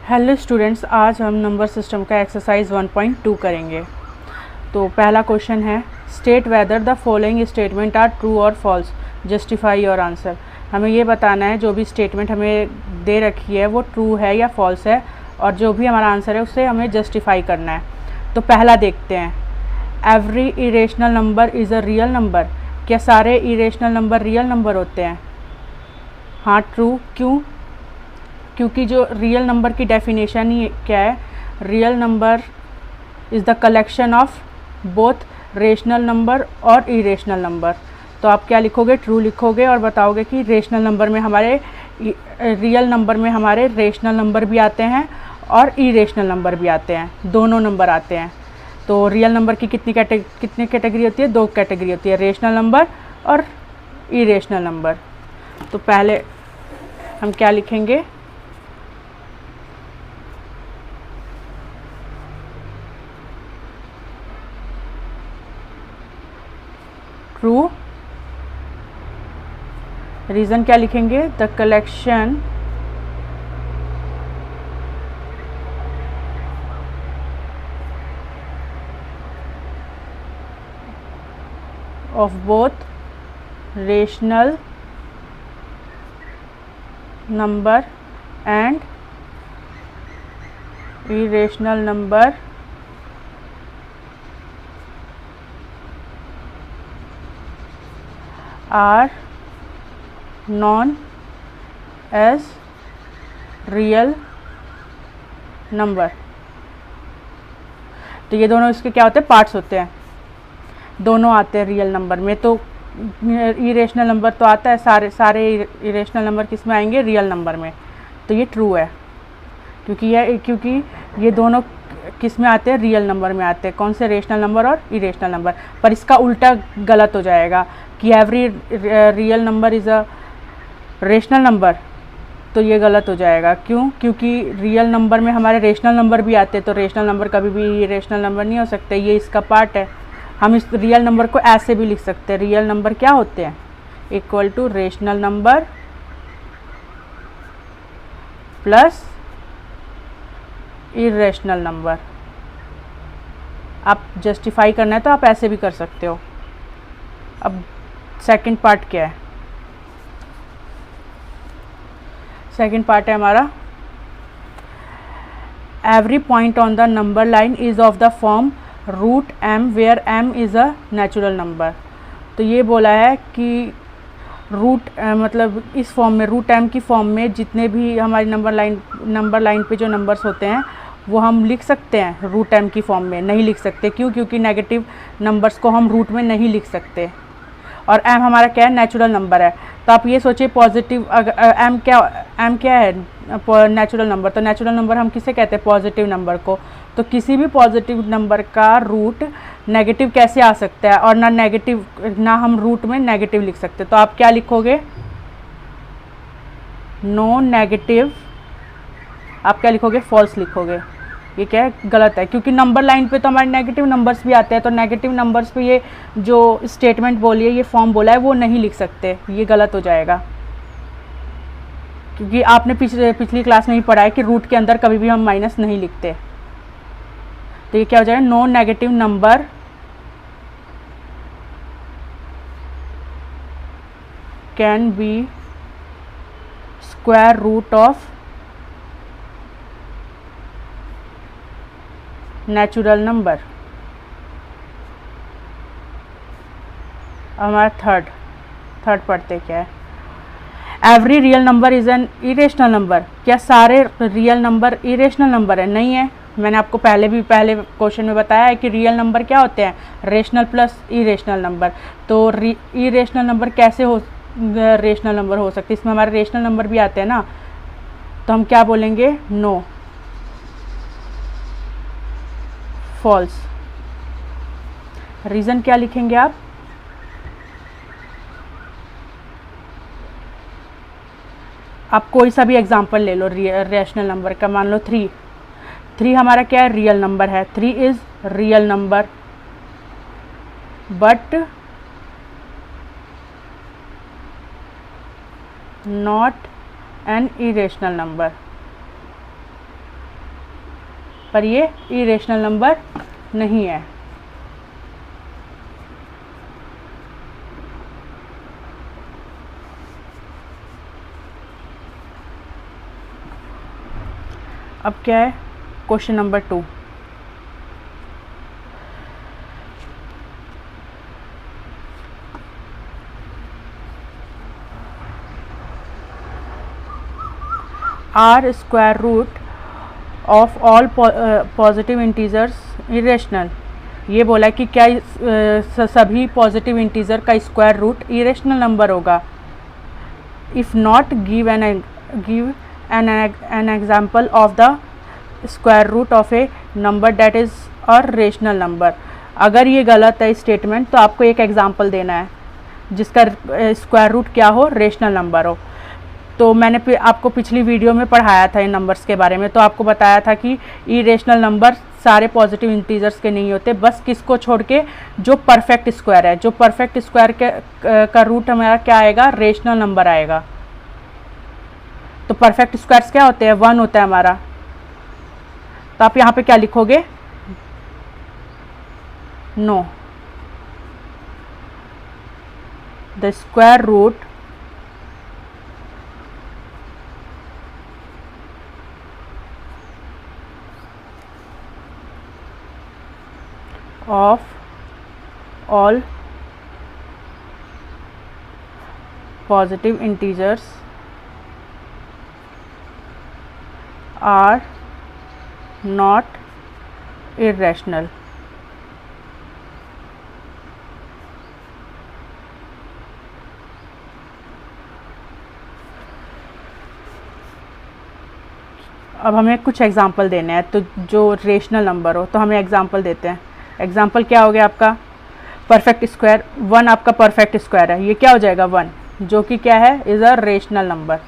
Hello students, आज हम number system का एक्सरसाइज 1.2 करेंगे। तो पहला क्वेश्चन है, state whether the following statement are true और फॉल्स, जस्टिफाई योर आंसर। हमें ये बताना है जो भी स्टेटमेंट हमें दे रखी है वो ट्रू है या फॉल्स है, और जो भी हमारा आंसर है उससे हमें जस्टिफाई करना है। तो पहला देखते हैं, every irrational number is a real number. क्या सारे इरेशनल नंबर रियल नंबर होते हैं? हाँ, ट्रू। क्यों? क्योंकि जो रियल नंबर की डेफिनेशन ही क्या है, real number is the collection of both rational number और इरेशनल नंबर। तो आप क्या लिखोगे? ट्रू लिखोगे और बताओगे कि रेशनल नंबर में हमारे रियल नंबर में हमारे रेशनल नंबर भी आते हैं और इरेशनल नंबर भी आते हैं, दोनों नंबर आते हैं। तो रियल नंबर की कितनी कैटेगरी होती है? 2 कैटेगरी होती है, रेशनल नंबर और इरेशनल नंबर। तो पहले हम क्या लिखेंगे? ट्रू। रीज़न क्या लिखेंगे? The collection of both rational number and irrational number are known as real number. तो ये दोनों इसके क्या होते हैं? पार्ट्स होते हैं, दोनों आते हैं रियल नंबर में। तो इरेशनल नंबर तो आता है, सारे इरेशनल नंबर किस में आएंगे? रियल नंबर में। तो ये ट्रू है क्योंकि ये दोनों किस में आते हैं? रियल नंबर में आते हैं। कौन से? रेशनल नंबर और इरेशनल नंबर। पर इसका उल्टा गलत हो जाएगा कि every real number is a rational number. तो ये गलत हो जाएगा। क्यों? क्योंकि रियल नंबर में हमारे रेशनल नंबर भी आते हैं, तो रेशनल नंबर कभी भी रेशनल नंबर नहीं हो सकते, ये इसका पार्ट है। हम इस रियल नंबर को ऐसे भी लिख सकते हैं, रियल नंबर क्या होते हैं? Equal to rational number plus irrational number. आप जस्टिफाई करना है तो आप ऐसे भी कर सकते हो। अब सेकंड पार्ट क्या है? सेकंड पार्ट है हमारा, every point on the number line is of the form root m where m is a natural number. तो ये बोला है कि रूट मतलब इस फॉर्म में, रूट m की फॉर्म में जितने भी हमारी नंबर लाइन पे जो नंबर्स होते हैं वो हम लिख सकते हैं, रूट m की फॉर्म में नहीं लिख सकते। क्यों? क्योंकि नेगेटिव नंबर्स को हम रूट में नहीं लिख सकते, और m हमारा क्या है? नेचुरल नंबर है। तो आप ये सोचिए, पॉजिटिव m क्या है? Natural number. तो नेचुरल नंबर हम किसे कहते हैं? पॉजिटिव नंबर को। तो किसी भी पॉजिटिव नंबर का रूट नेगेटिव कैसे आ सकता है? और ना हम रूट में नेगेटिव लिख सकते। तो आप क्या लिखोगे? No negative. आप क्या लिखोगे? फॉल्स लिखोगे। ये क्या है? गलत है, क्योंकि नंबर लाइन पे तो हमारे नेगेटिव नंबर्स भी आते हैं। तो नेगेटिव नंबर्स पे ये जो स्टेटमेंट बोली है, ये फॉर्म बोला है, वो नहीं लिख सकते, ये गलत हो जाएगा। क्योंकि आपने पिछली क्लास में ही पढ़ा है कि रूट के अंदर कभी भी हम माइनस नहीं लिखते। तो ये क्या हो जाएगा? No negative number can be square root of natural number. हमारा थर्ड पढ़ते क्या है, every real number is an irrational number. क्या सारे रियल नंबर इरेशनल नंबर है? नहीं है। मैंने आपको पहले क्वेश्चन में बताया है कि रियल नंबर क्या होते हैं? Rational plus irrational number. तो इरेशनल नंबर कैसे रेशनल नंबर हो सकते? इसमें हमारे रेशनल नंबर भी आते हैं ना। तो हम क्या बोलेंगे? No, false. रीज़न क्या लिखेंगे आप? आप कोई सा भी एग्जांपल ले लो रेशनल नंबर का। मान लो 3 हमारा क्या है? रियल नंबर है। 3 is real number but not an irrational number. पर ये इरेशनल नंबर नहीं है। अब क्या है question number 2। Are square root of all positive integers irrational. ये बोला कि क्या सभी पॉजिटिव इंटीजर का स्क्वायर रूट इरेशनल नंबर होगा। If not give an example of the square root of a number that is a rational number। अगर ये गलत है स्टेटमेंट तो आपको एक एग्जांपल देना है जिसका स्क्वायर रूट क्या हो, रेशनल नंबर हो। तो मैंने आपको पिछली वीडियो में पढ़ाया था इन नंबर्स के बारे में, तो आपको बताया था कि इरेशनल नंबर सारे पॉजिटिव इंटीजर्स के नहीं होते, बस किसको छोड़ के, जो परफेक्ट स्क्वायर है। जो परफेक्ट स्क्वायर का रूट हमारा क्या आएगा, रेशनल नंबर आएगा। तो परफेक्ट स्क्वायर्स क्या होते हैं, 1 होता है हमारा। तो आप यहाँ पे क्या लिखोगे, no the square root of all positive integers are not irrational। अब हमें कुछ एग्जाम्पल देने हैं, तो जो रेशनल नंबर हो तो हमें एग्जाम्पल देते हैं। एग्जाम्पल क्या हो गया आपका, परफेक्ट स्क्वायर 1 आपका परफेक्ट स्क्वायर है, ये क्या हो जाएगा 1, जो कि क्या है, इज़ अ रेशनल नंबर।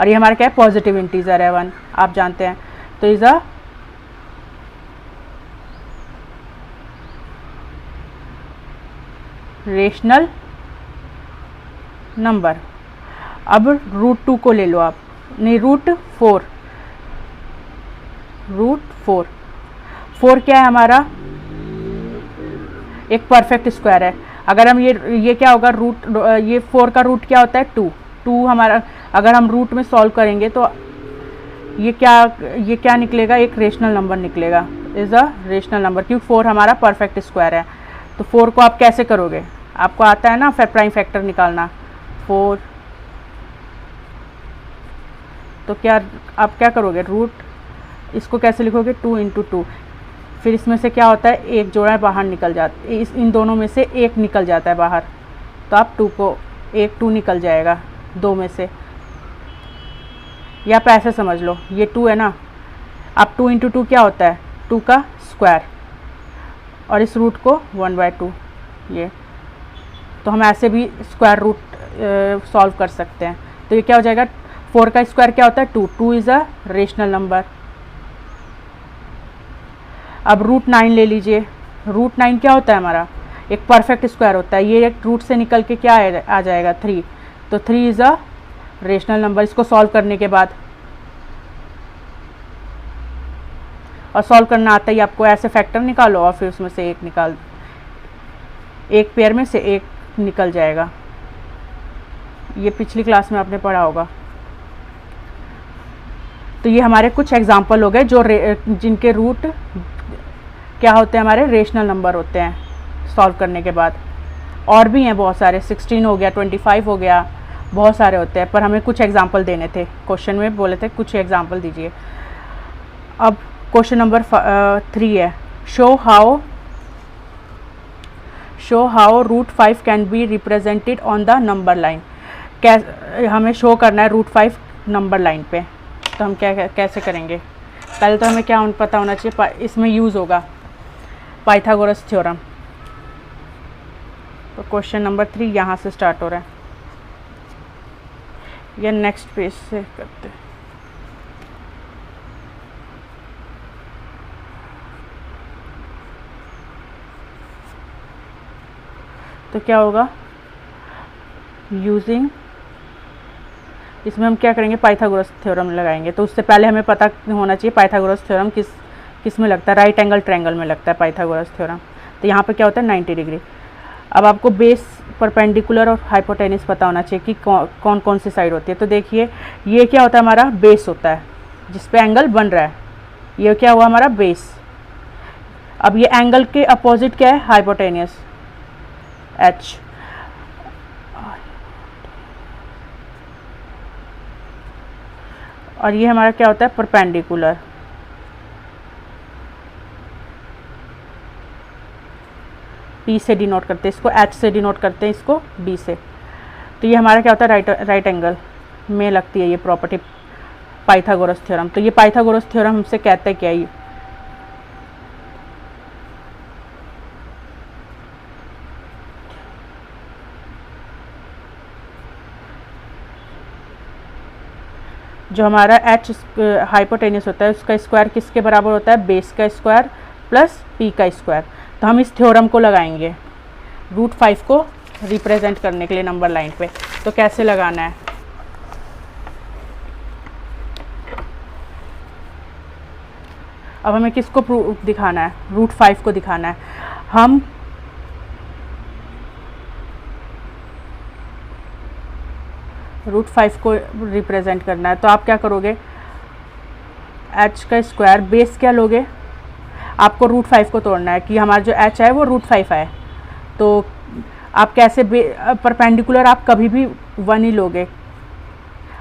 और ये हमारा क्या है, पॉजिटिव इंटीजर है 1, आप जानते हैं, तो इज़ अ रेशनल नंबर। अब रूट 2 को ले लो आप, नहीं रूट 4 क्या है हमारा, एक परफेक्ट स्क्वायर है। अगर हम ये क्या होगा, रूट ये 4 का रूट क्या होता है, 2 हमारा, अगर हम रूट में सॉल्व करेंगे तो ये क्या निकलेगा, एक रेशनल नंबर निकलेगा, इज़ अ रेशनल नंबर, क्योंकि 4 हमारा परफेक्ट स्क्वायर है। तो 4 को आप कैसे करोगे, आपको आता है ना प्राइम फैक्टर निकालना, 4। तो क्या आप क्या करोगे, रूट इसको कैसे लिखोगे, 2 × 2, फिर इसमें से क्या होता है, एक जोड़ा बाहर निकल जाता है, इन दोनों में से एक निकल जाता है बाहर, तो आप 2 निकल जाएगा 2 में से, या आप ऐसे समझ लो, ये 2 है ना, अब 2 × 2 क्या होता है, 2 का स्क्वायर, और इस रूट को 1/2 ये, तो हम ऐसे भी स्क्वायर रूट सॉल्व कर सकते हैं। तो ये क्या हो जाएगा, 4 का स्क्वायर क्या होता है, 2 इज़ अ रेशनल नंबर। अब रूट 9 ले लीजिए, रूट 9 क्या होता है हमारा, एक परफेक्ट स्क्वायर होता है, ये एक रूट से निकल के क्या आ जाएगा, 3, तो 3 इज़ अ रेशनल नंबर। इसको सॉल्व करने के बाद, और सॉल्व करना आता ही आपको, ऐसे फैक्टर निकालो और फिर उसमें से एक पेयर में से एक निकल जाएगा, ये पिछली क्लास में आपने पढ़ा होगा। तो ये हमारे कुछ एग्जाम्पल हो गए जो जिनके रूट क्या होते हैं, हमारे रेशनल नंबर होते हैं सॉल्व करने के बाद। और भी हैं बहुत सारे, 16 हो गया, 25 हो गया, बहुत सारे होते हैं, पर हमें कुछ एग्जाम्पल देने थे, क्वेश्चन में बोले थे कुछ एग्जाम्पल दीजिए। अब क्वेश्चन नंबर 3 है, show how root 5 can be represented on the number line. हमें शो करना है रूट 5 नंबर लाइन पे, तो हम कैसे करेंगे, पहले तो हमें क्या पता होना चाहिए, इसमें यूज़ होगा पाइथागोरस थ्योरम। तो क्वेश्चन नंबर 3 यहाँ से स्टार्ट हो रहा है, या नेक्स्ट पेज से करते हैं। तो क्या होगा, यूजिंग, इसमें हम क्या करेंगे, पाइथागोरस थ्योरम लगाएंगे। तो उससे पहले हमें पता होना चाहिए पाइथागोरस थ्योरम किस में लगता है, राइट एंगल ट्रायंगल में लगता है पाइथागोरस थ्योरम। तो यहाँ पे क्या होता है 90 डिग्री। अब आपको बेस, परपेंडिकुलर और हाइपोटेनस पता होना चाहिए कि कौन कौन सी साइड होती है। तो देखिए ये क्या होता है, हमारा बेस होता है जिस पे एंगल बन रहा है, ये क्या हुआ हमारा बेस। अब ये एंगल के अपोजिट क्या है, हाइपोटेनियस एच। और ये हमारा क्या होता है, परपेंडिकुलर। पी से डिनोट करते हैं इसको, एच से डिनोट करते हैं इसको, बी से। तो ये हमारा क्या होता है, राइट एंगल में लगती है ये प्रॉपर्टी पाइथागोरस थ्योरम। तो ये पाइथागोरस थ्योरम हमसे कहता है क्या, ये जो हमारा एच हाइपोटेनियस होता है उसका स्क्वायर किसके बराबर होता है, बेस का स्क्वायर प्लस पी का स्क्वायर। तो हम इस थ्योरम को लगाएंगे √5 को रिप्रेजेंट करने के लिए नंबर लाइन पे। तो कैसे लगाना है, अब हमें किसको प्रूफ दिखाना है, √5 को दिखाना है। हम √5 को रिप्रेजेंट करना है। तो आप क्या करोगे, h का स्क्वायर, बेस क्या लोगे, आपको √5 को तोड़ना है कि हमारा जो h है वो √5 है। तो आप कैसे, परपेंडिकुलर आप कभी भी 1 ही लोगे,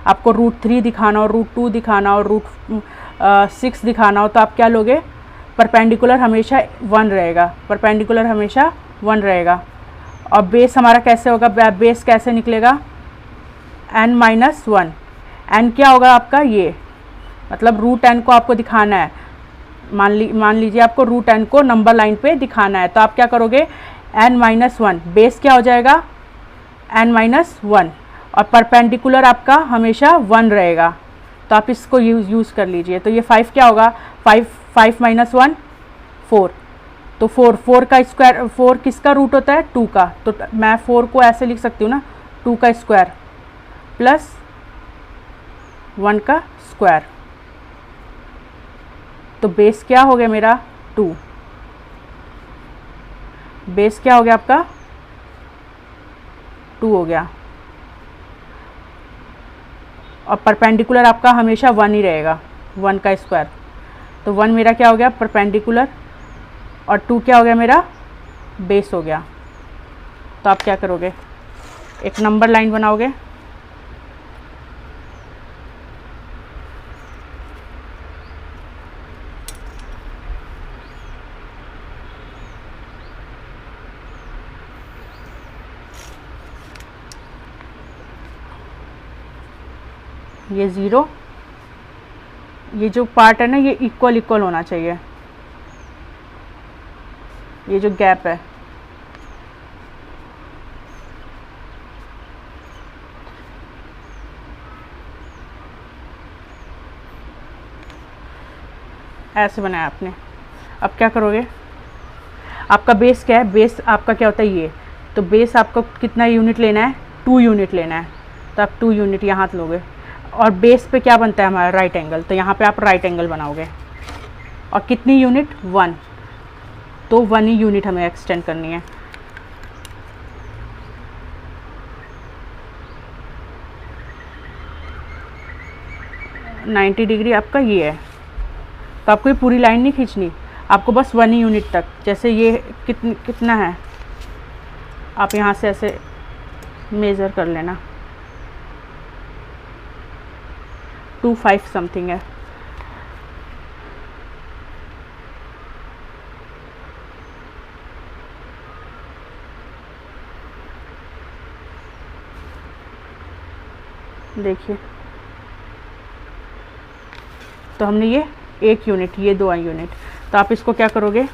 आपको √3 दिखाना हो, √2 दिखाना हो, √6 दिखाना हो, तो आप क्या लोगे, परपेंडिकुलर हमेशा 1 रहेगा, परपेंडिकुलर हमेशा 1 रहेगा। और बेस हमारा कैसे होगा, बेस कैसे निकलेगा, n-1। n क्या होगा आपका, ये मतलब √n को आपको दिखाना है। मान लीजिए आपको √n को नंबर लाइन पे दिखाना है। तो आप क्या करोगे, n-1, बेस क्या हो जाएगा, n-1, और परपेंडिकुलर आपका हमेशा 1 रहेगा। तो आप इसको यूज़ कर लीजिए। तो ये 5 क्या होगा, 5 -1 4। तो 4 का स्क्वायर, 4 किसका रूट होता है, 2 का। तो मैं 4 को ऐसे लिख सकती हूँ ना, 2 का स्क्वायर प्लस 1 का स्क्वायर। तो बेस क्या हो गया मेरा, 2। बेस क्या हो गया आपका, 2 हो गया। और परपेंडिकुलर आपका हमेशा 1 ही रहेगा, 1 का स्क्वायर। तो 1 मेरा क्या हो गया, परपेंडिकुलर, और 2 क्या हो गया मेरा, बेस हो गया। तो आप क्या करोगे, एक नंबर लाइन बनाओगे, ये 0, ये जो पार्ट है ना ये इक्वल होना चाहिए, ये जो गैप है ऐसे बनाया आपने। अब क्या करोगे, आपका बेस क्या है, बेस आपका क्या होता है ये। तो बेस आपको कितना यूनिट लेना है, 2 यूनिट लेना है। तो आप 2 यूनिट यहाँ लोगे, और बेस पे क्या बनता है हमारा, राइट एंगल। तो यहाँ पे आप राइट एंगल बनाओगे, और कितनी यूनिट, 1। तो 1 ही यूनिट हमें एक्सटेंड करनी है। $90 डिग्री आपका ये है। तो आपको ये पूरी लाइन नहीं खींचनी, आपको बस 1 ही यूनिट तक। जैसे ये कितना है, आप यहाँ से ऐसे मेज़र कर लेना, 2.5 समथिंग है। देखिए, तो हमने ये 1 यूनिट, ये 2 यूनिट। तो आप इसको क्या करोगे,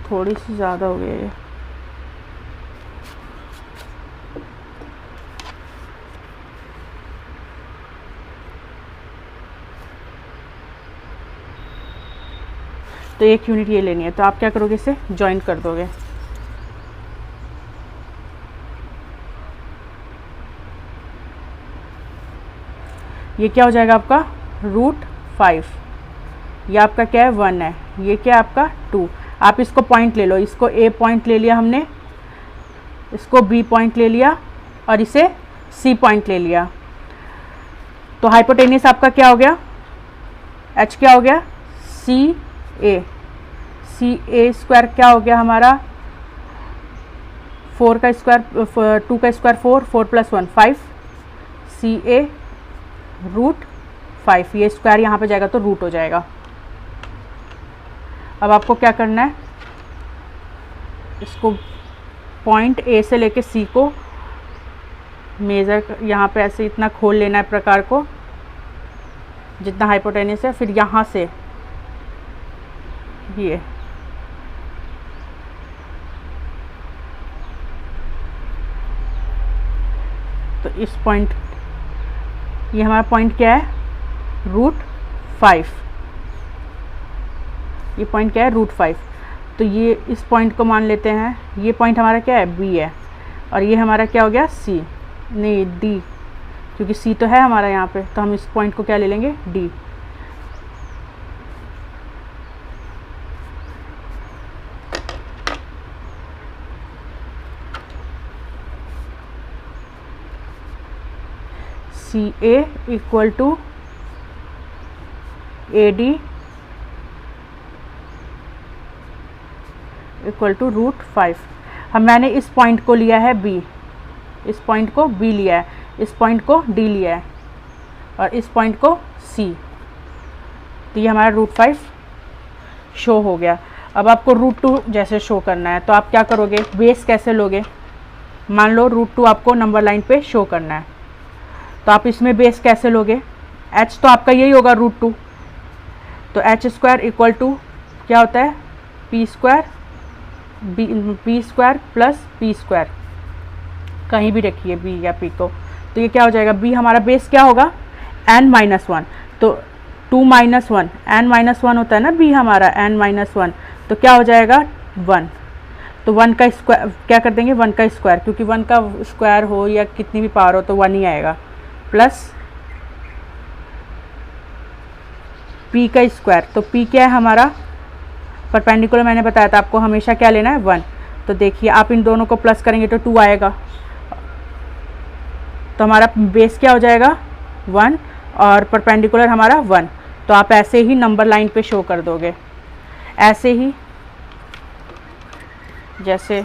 थोड़ी सी ज़्यादा हो गई है। तो 1 यूनिट ये लेनी है। तो आप क्या करोगे, इसे ज्वाइन कर दोगे। ये क्या हो जाएगा आपका √5, ये आपका क्या है 1 है, ये क्या है आपका 2। आप इसको पॉइंट ले लो, इसको A पॉइंट ले लिया हमने, इसको B पॉइंट ले लिया और इसे C पॉइंट ले लिया। तो हाइपोटेनियस आपका क्या हो गया, H क्या हो गया CA, CA स्क्वायर क्या हो गया हमारा 4 का स्क्वायर 2 का स्क्वायर 4, 4 + 1 5, CA √5, ये स्क्वायर यहाँ पे जाएगा तो रूट हो जाएगा। अब आपको क्या करना है, इसको पॉइंट A से लेके C को मेज़र यहाँ पे ऐसे इतना खोल लेना है प्रकार को जितना हाइपोटेनियस है, फिर यहाँ से ये तो इस पॉइंट, ये हमारा पॉइंट क्या है √5, ये पॉइंट क्या है √5। तो ये इस पॉइंट को मान लेते हैं, ये पॉइंट हमारा क्या है B है, और ये हमारा क्या हो गया C, नहीं D, क्योंकि C तो है हमारा यहाँ पे, तो हम इस पॉइंट को क्या ले लेंगे D। CA = AD = √5। मैंने इस पॉइंट को लिया है B, इस पॉइंट को B लिया है, इस पॉइंट को D लिया है और इस पॉइंट को C। तो ये हमारा √5 शो हो गया। अब आपको √2 जैसे शो करना है तो आप क्या करोगे, बेस कैसे लोगे, मान लो √2 आपको नंबर लाइन पे शो करना है, तो आप इसमें बेस कैसे लोगे, H तो आपका यही होगा √2, तो H स्क्वायर = क्या होता है P square B square + P square, कहीं भी रखिए B या P को। तो ये क्या हो जाएगा, B हमारा बेस क्या होगा n-1, तो 2 - 1 n-1 होता है ना B हमारा n-1, तो क्या हो जाएगा 1। तो 1 का स्क्वायर क्या कर देंगे, 1 का स्क्वायर, क्योंकि 1 का स्क्वायर हो या कितनी भी पावर हो तो 1 ही आएगा, प्लस P का स्क्वायर। तो P क्या है हमारा परपेंडिकुलर, मैंने बताया था आपको हमेशा क्या लेना है 1। तो देखिए आप इन दोनों को प्लस करेंगे तो 2 आएगा, तो हमारा बेस क्या हो जाएगा 1 और परपेंडिकुलर हमारा 1। तो आप ऐसे ही नंबर लाइन पे शो कर दोगे, ऐसे ही जैसे